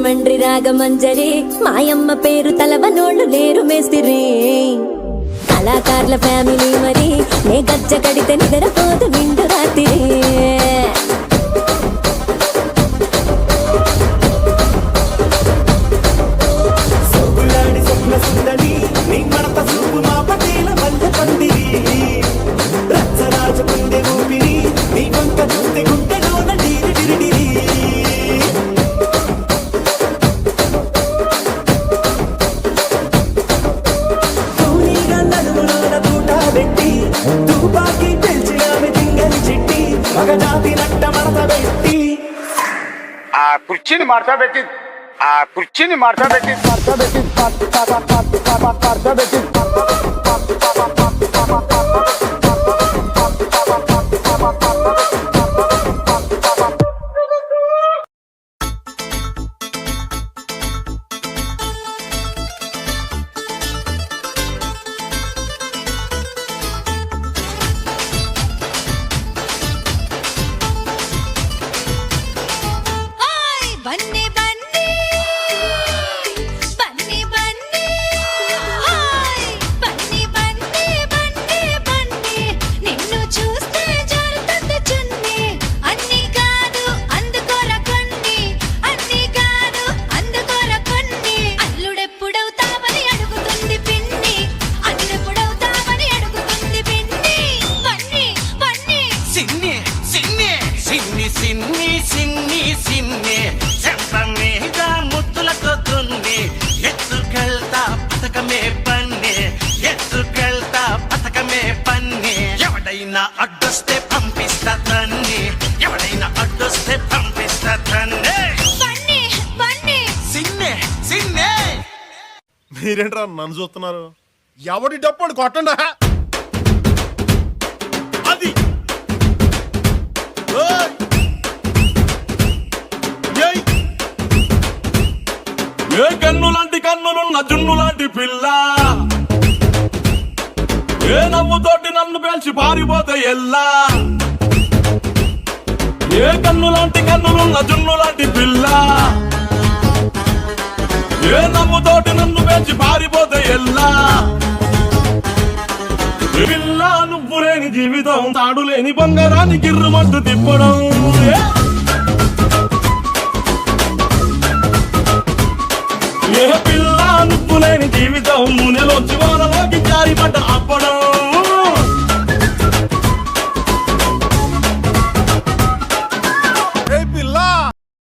రాజమండ్రి రాగమంజరి మాయమ్మ పేరు తలవనోళ్ళు లేరు మేస్తిరి కళాకారుల ఫ్యామిలీ మరి నే గజ్జ కడితే నిద్రపోదు నిండు రాత్రి కుర్చీని మార్చబెట్టి అడ్డొస్తే పంపిస్తదండి ఎవడైనా అడ్డొస్తే పంపిస్తదండి సిన్నే సిన్నే మీరేంట్రా నన్ను చూస్తున్నారు ఎవడి డప్పుడు కొట్టండా అది ఏ కన్ను లాంటి కన్నులున్న జున్ను లాంటి పిల్ల ఏ నవ్వుతోటి నన్ను పేల్చి పారిపోతే ఎల్లా ఏ కన్ను లాంటి కన్నులున్న జున్ను లాంటి పిల్ల ఏ నవ్వుతోటి నన్ను పేల్చి పారిపోతే ఎల్లా పిల్ల నువ్వు లేని జీవితం తాడు లేని బంగారాన్ని గిర్రుమంటూ తిప్పడం ఏ పిల్ల నువ్వు లేని జీవితం మునెలోంచి వానలోకి జారి పడ్డ అప్పడం